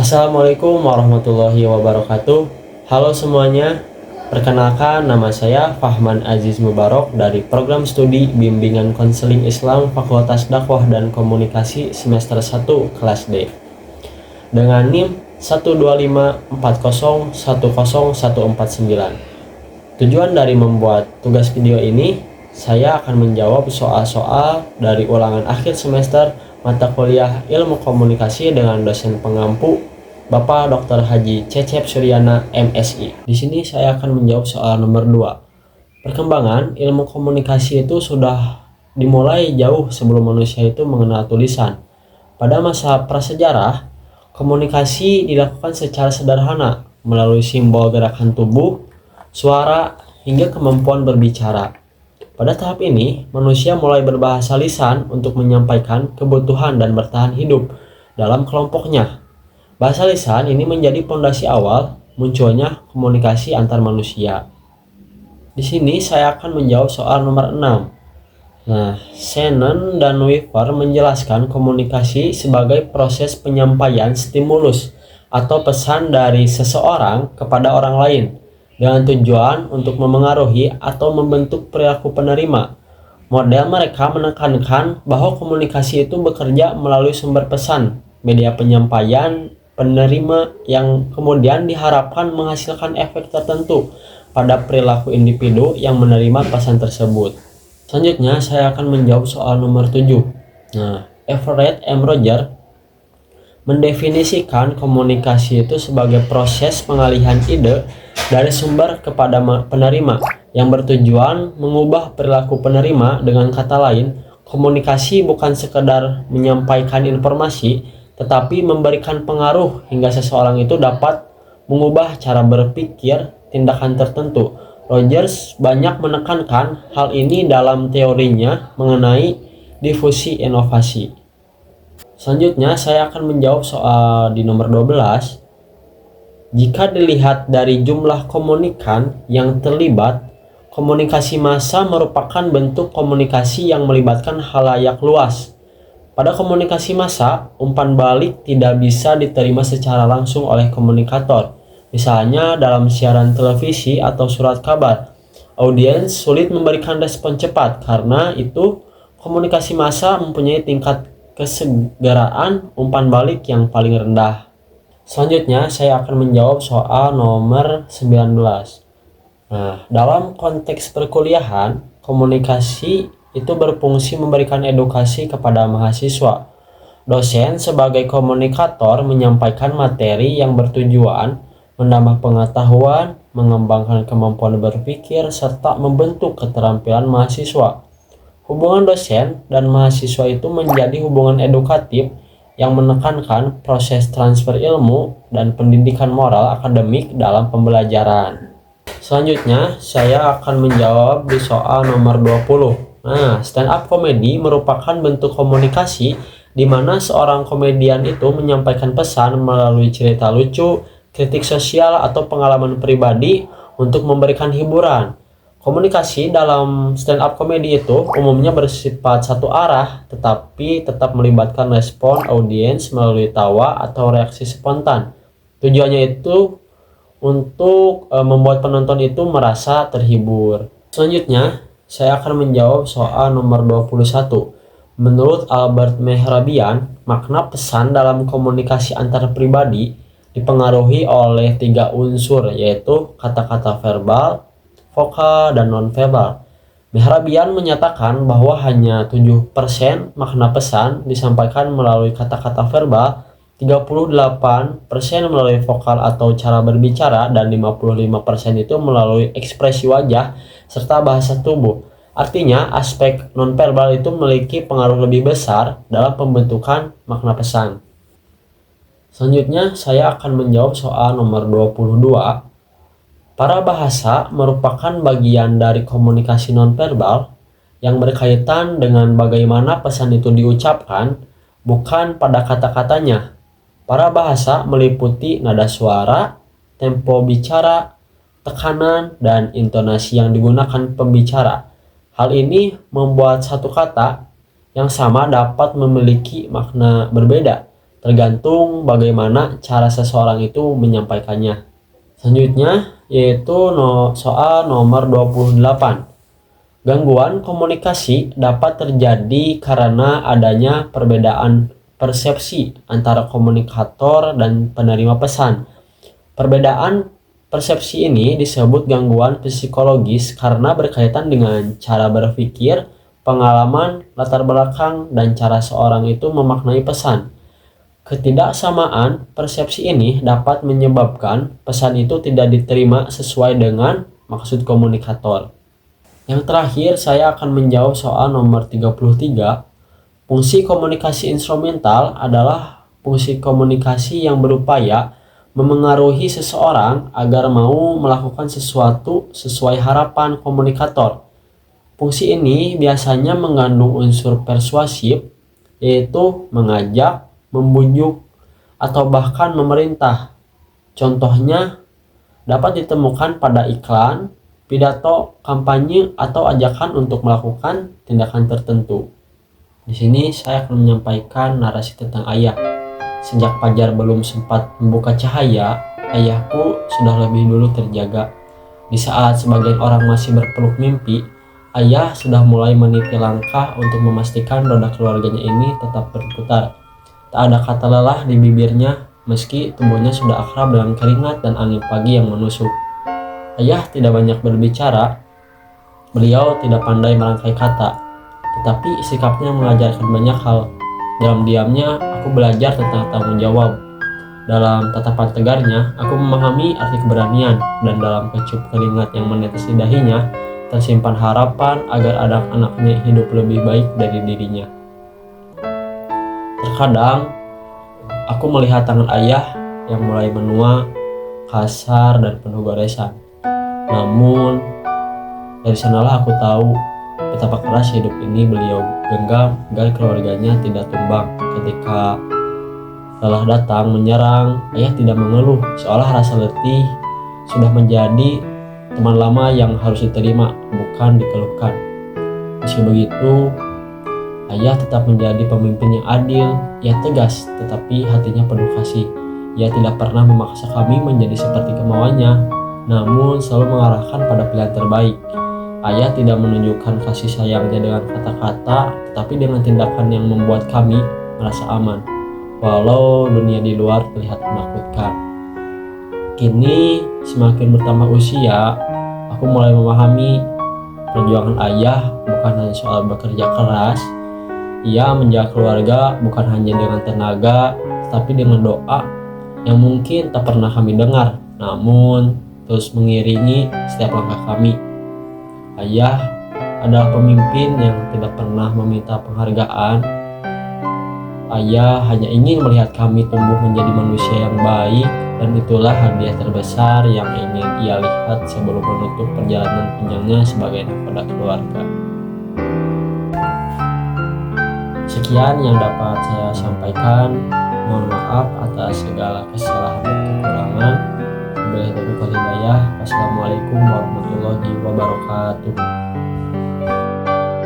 Assalamualaikum warahmatullahi wabarakatuh. Halo semuanya, perkenalkan nama saya Fahman Aziz Mubarok dari Program Studi Bimbingan Konseling Islam Fakultas Dakwah dan Komunikasi semester 1 kelas D dengan NIM 12540100149. Tujuan dari membuat tugas video ini, saya akan menjawab soal-soal dari ulangan akhir semester mata kuliah Ilmu Komunikasi dengan dosen pengampu Bapak Dr. Haji Cecep Suryana MSI. Di sini saya akan menjawab soal nomor 2. Perkembangan ilmu komunikasi itu sudah dimulai jauh sebelum manusia itu mengenal tulisan. Pada masa prasejarah, komunikasi dilakukan secara sederhana melalui simbol gerakan tubuh, suara, hingga kemampuan berbicara. Pada tahap ini, manusia mulai berbahasa lisan untuk menyampaikan kebutuhan dan bertahan hidup dalam kelompoknya. Bahasa lisan ini menjadi pondasi awal munculnya komunikasi antar manusia. Di sini saya akan menjawab soal nomor 6. Shannon dan Weaver menjelaskan komunikasi sebagai proses penyampaian stimulus atau pesan dari seseorang kepada orang lain dengan tujuan untuk memengaruhi atau membentuk perilaku penerima. Model mereka menekankan bahwa komunikasi itu bekerja melalui sumber pesan, media penyampaian, penerima yang kemudian diharapkan menghasilkan efek tertentu pada perilaku individu yang menerima pesan tersebut. Selanjutnya saya akan menjawab soal nomor 7. Everett M. Roger mendefinisikan komunikasi itu sebagai proses pengalihan ide dari sumber kepada penerima yang bertujuan mengubah perilaku penerima. Dengan kata lain, komunikasi bukan sekedar menyampaikan informasi, tetapi memberikan pengaruh hingga seseorang itu dapat mengubah cara berpikir tindakan tertentu. Rogers banyak menekankan hal ini dalam teorinya mengenai difusi inovasi. Selanjutnya saya akan menjawab soal di nomor 12. Jika dilihat dari jumlah komunikan yang terlibat, komunikasi massa merupakan bentuk komunikasi yang melibatkan khalayak luas. Pada komunikasi massa, umpan balik tidak bisa diterima secara langsung oleh komunikator. Misalnya dalam siaran televisi atau surat kabar, audiens sulit memberikan respon cepat. Karena itu, komunikasi massa mempunyai tingkat kesegeraan umpan balik yang paling rendah. Selanjutnya, saya akan menjawab soal nomor 19. Dalam konteks perkuliahan, komunikasi itu berfungsi memberikan edukasi kepada mahasiswa. Dosen sebagai komunikator menyampaikan materi yang bertujuan menambah pengetahuan, mengembangkan kemampuan berpikir, serta membentuk keterampilan mahasiswa. Hubungan dosen dan mahasiswa itu menjadi hubungan edukatif yang menekankan proses transfer ilmu dan pendidikan moral akademik dalam pembelajaran. Selanjutnya, saya akan menjawab di soal nomor 20. Stand up comedy merupakan bentuk komunikasi di mana seorang komedian itu menyampaikan pesan melalui cerita lucu, kritik sosial, atau pengalaman pribadi untuk memberikan hiburan. Komunikasi dalam stand up comedy itu umumnya bersifat satu arah, tetapi tetap melibatkan respon audiens melalui tawa atau reaksi spontan. Tujuannya itu untuk membuat penonton itu merasa terhibur. Selanjutnya, saya akan menjawab soal nomor 21. Menurut Albert Mehrabian, makna pesan dalam komunikasi antar pribadi dipengaruhi oleh 3 unsur, yaitu kata-kata verbal, vokal, dan non-verbal. Mehrabian menyatakan bahwa hanya 7% makna pesan disampaikan melalui kata-kata verbal, 38% melalui vokal atau cara berbicara, dan 55% itu melalui ekspresi wajah serta bahasa tubuh. Artinya, aspek nonverbal itu memiliki pengaruh lebih besar dalam pembentukan makna pesan. Selanjutnya, saya akan menjawab soal nomor 22. Para bahasa merupakan bagian dari komunikasi nonverbal yang berkaitan dengan bagaimana pesan itu diucapkan, bukan pada kata-katanya. Para bahasa meliputi nada suara, tempo bicara, tekanan, dan intonasi yang digunakan pembicara. Hal ini membuat satu kata yang sama dapat memiliki makna berbeda, tergantung bagaimana cara seseorang itu menyampaikannya. Selanjutnya yaitu soal nomor 28. Gangguan komunikasi dapat terjadi karena adanya perbedaan persepsi antara komunikator dan penerima pesan. Perbedaan persepsi ini disebut gangguan psikologis karena berkaitan dengan cara berpikir, pengalaman, latar belakang, dan cara seorang itu memaknai pesan. Ketidaksamaan persepsi ini dapat menyebabkan pesan itu tidak diterima sesuai dengan maksud komunikator. Yang terakhir, saya akan menjawab soal nomor 33. Fungsi komunikasi instrumental adalah fungsi komunikasi yang berupaya memengaruhi seseorang agar mau melakukan sesuatu sesuai harapan komunikator. Fungsi ini biasanya mengandung unsur persuasif, yaitu mengajak, membujuk, atau bahkan memerintah. Contohnya dapat ditemukan pada iklan, pidato, kampanye, atau ajakan untuk melakukan tindakan tertentu. Di sini saya akan menyampaikan narasi tentang ayah. Sejak fajar belum sempat membuka cahaya, ayahku sudah lebih dulu terjaga. Di saat sebagian orang masih berpeluk mimpi, ayah sudah mulai meniti langkah untuk memastikan roda keluarganya ini tetap berputar. Tak ada kata lelah di bibirnya, meski tubuhnya sudah akrab dengan keringat dan angin pagi yang menusuk. Ayah tidak banyak berbicara, beliau tidak pandai merangkai kata, tetapi sikapnya mengajarkan banyak hal. Dalam diamnya, aku belajar tentang tanggung jawab. Dalam tatapan tegarnya, aku memahami arti keberanian, dan dalam kecup keringat yang menetes di dahinya, tersimpan harapan agar anak-anaknya hidup lebih baik dari dirinya. Terkadang, aku melihat tangan ayah yang mulai menua, kasar, dan penuh goresan. Namun, dari sanalah aku tahu betapa keras hidup ini beliau genggam agar keluarganya tidak tumbang. Ketika lelah datang menyerang, ayah tidak mengeluh, seolah rasa letih sudah menjadi teman lama yang harus diterima, bukan dikeluhkan. Meski begitu, ayah tetap menjadi pemimpin yang adil. Ia tegas, tetapi hatinya penuh kasih. Ia tidak pernah memaksa kami menjadi seperti kemauannya, namun selalu mengarahkan pada pilihan terbaik. Ayah tidak menunjukkan kasih sayangnya dengan kata-kata, tetapi dengan tindakan yang membuat kami merasa aman, walau dunia di luar terlihat menakutkan. Kini, semakin bertambah usia, aku mulai memahami perjuangan ayah bukan hanya soal bekerja keras. Ia menjaga keluarga bukan hanya dengan tenaga, tetapi dengan doa yang mungkin tak pernah kami dengar, namun terus mengiringi setiap langkah kami. Ayah adalah pemimpin yang tidak pernah meminta penghargaan. Ayah hanya ingin melihat kami tumbuh menjadi manusia yang baik, dan itulah hadiah terbesar yang ingin ia lihat sebelum menutup perjalanan panjangnya sebagai nahkoda keluarga. Sekian yang dapat saya sampaikan. Mohon maaf atas segala kesalahan dan kekurangan. Wassalamualaikum warahmatullahi wabarakatuh.